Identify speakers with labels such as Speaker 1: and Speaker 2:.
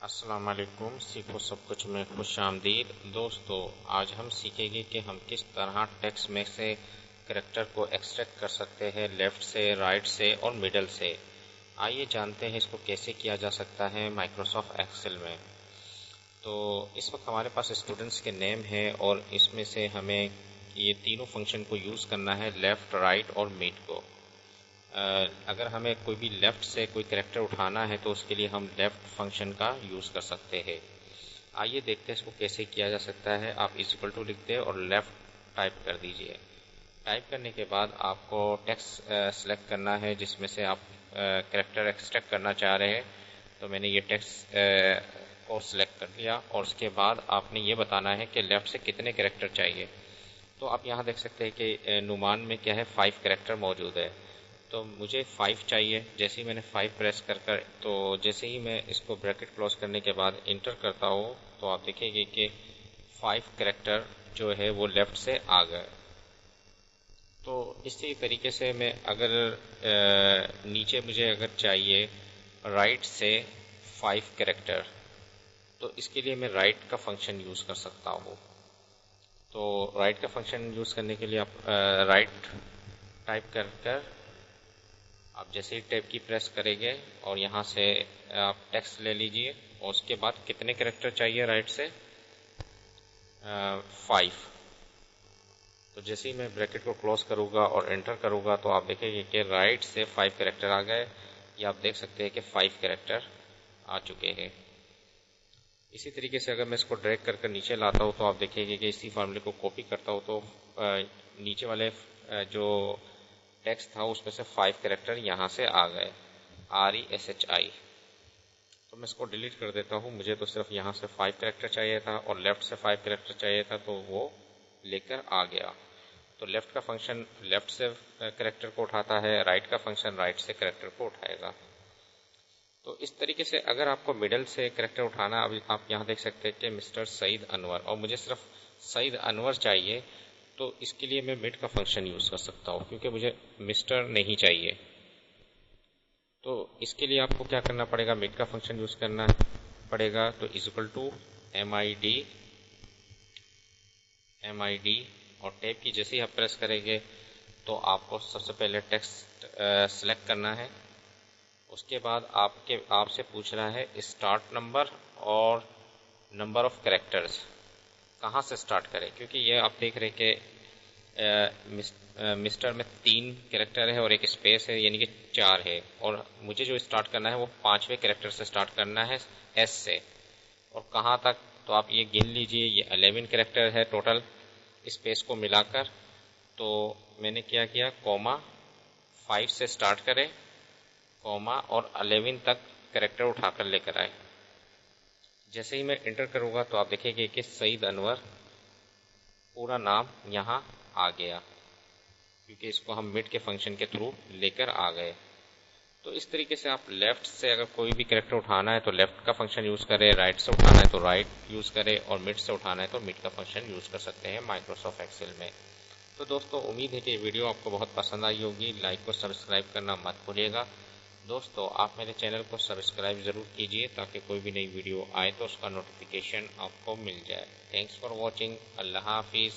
Speaker 1: अस्सलाम वालेकुम। सीखो सब कुछ में खुश आमदीद। दोस्तों, आज हम सीखेंगे कि हम किस तरह टेक्स्ट में से करैक्टर को एक्सट्रैक्ट कर सकते हैं, लेफ़्ट से, राइट से और मिडल से। आइए जानते हैं इसको कैसे किया जा सकता है माइक्रोसॉफ्ट एक्सेल में। तो इस वक्त हमारे पास स्टूडेंट्स के नेम है और इसमें से हमें ये तीनों फंक्शन को यूज़ करना है, लेफ़्ट, राइट और मिड को। अगर हमें कोई भी लेफ़्ट से कोई करैक्टर उठाना है तो उसके लिए हम लेफ़्ट फंक्शन का यूज़ कर सकते हैं। आइए देखते हैं इसको कैसे किया जा सकता है। आप इक्वल टू लिख दें और लेफ़्ट टाइप कर दीजिए। टाइप करने के बाद आपको टेक्स्ट सेलेक्ट करना है जिसमें से आप करैक्टर एक्सट्रैक्ट करना चाह रहे हैं। तो मैंने ये टेक्स्ट को सिलेक्ट कर लिया और उसके बाद आपने ये बताना है कि लेफ़्ट से कितने करैक्टर चाहिए। तो आप यहाँ देख सकते हैं कि नुमान में क्या है, 5 करैक्टर मौजूद है। तो मुझे 5 चाहिए। जैसे ही मैंने 5 प्रेस कर तो जैसे ही मैं इसको ब्रैकेट क्लोज करने के बाद इंटर करता हूँ तो आप देखेंगे कि 5 करैक्टर जो है वो लेफ़्ट से आ गए। तो इसी तरीके से मैं अगर नीचे मुझे अगर चाहिए राइट से 5 करैक्टर, तो इसके लिए मैं राइट का फंक्शन यूज़ कर सकता हूँ। तो राइट का फंक्शन यूज़ करने के लिए आप राइट टाइप कर आप जैसे ही टैब की प्रेस करेंगे और यहाँ से आप टेक्स्ट ले लीजिए और उसके बाद कितने कैरेक्टर चाहिए राइट से, 5। तो जैसे ही मैं ब्रैकेट को क्लोज करूँगा और एंटर करूँगा तो आप देखेंगे कि राइट से 5 कैरेक्टर आ गए। ये आप देख सकते हैं कि 5 कैरेक्टर आ चुके हैं। इसी तरीके से अगर मैं इसको ड्रैग कर नीचे लाता हूँ तो आप देखेंगे कि इसी फार्मूले को कॉपी करता हूँ तो नीचे वाले जो टेक्स्ट था उसमें से 5 कैरेक्टर यहाँ से आ गए, RESHI। तो मैं इसको डिलीट कर देता हूँ। मुझे तो सिर्फ यहाँ से 5 कैरेक्टर चाहिए था और लेफ़्ट से 5 कैरेक्टर चाहिए था, तो वो लेकर आ गया। तो लेफ़्ट का फंक्शन लेफ़्ट से कैरेक्टर को उठाता है, राइट का फंक्शन राइट से कैरेक्टर को उठाएगा। तो इस तरीके से अगर आपको मिडल से कैरेक्टर उठाना, अभी आप यहाँ देख सकते हैं कि मिस्टर सईद अनवर, और मुझे सिर्फ सईद अनवर चाहिए, तो इसके लिए मैं मिड का फंक्शन यूज़ कर सकता हूँ क्योंकि मुझे मिस्टर नहीं चाहिए। तो इसके लिए आपको क्या करना पड़ेगा, मिड का फंक्शन यूज़ करना पड़ेगा। तो इक्वल टू MID और टैब की जैसे ही आप प्रेस करेंगे तो आपको सबसे पहले टेक्स्ट सेलेक्ट करना है। उसके बाद आपसे पूछ रहा है स्टार्ट नंबर और नंबर ऑफ कैरेक्टर्स, कहाँ से स्टार्ट करें, क्योंकि ये आप देख रहे हैं कि मिस्टर में 3 कैरेक्टर है और एक स्पेस है, यानी कि 4 है, और मुझे जो स्टार्ट करना है वो 5वें कैरेक्टर से स्टार्ट करना है, S से। और कहाँ तक, तो आप ये गिन लीजिए, ये 11 कैरेक्टर है टोटल स्पेस को मिलाकर। तो मैंने क्या किया, कॉमा 5 से स्टार्ट करें, कॉमा और 11 तक कैरेक्टर उठाकर लेकर आए। जैसे ही मैं इंटर करूँगा तो आप देखेंगे कि सईद अनवर पूरा नाम यहाँ आ गया, क्योंकि इसको हम मिड के फंक्शन के थ्रू लेकर आ गए। तो इस तरीके से आप लेफ़्ट से अगर कोई भी कैरेक्टर उठाना है तो लेफ़्ट का फंक्शन यूज़ करें, राइट से उठाना है तो राइट यूज़ करें, और मिड से उठाना है तो मिड का फंक्शन यूज़ कर सकते हैं माइक्रोसॉफ्ट एक्सेल में। तो दोस्तों, उम्मीद है कि ये वीडियो आपको बहुत पसंद आई होगी। लाइक और सब्सक्राइब करना मत भूलिएगा। दोस्तों, आप मेरे चैनल को सब्सक्राइब ज़रूर कीजिए ताकि कोई भी नई वीडियो आए तो उसका नोटिफिकेशन आपको मिल जाए। Thanks for watching. अल्लाह हाफिज़।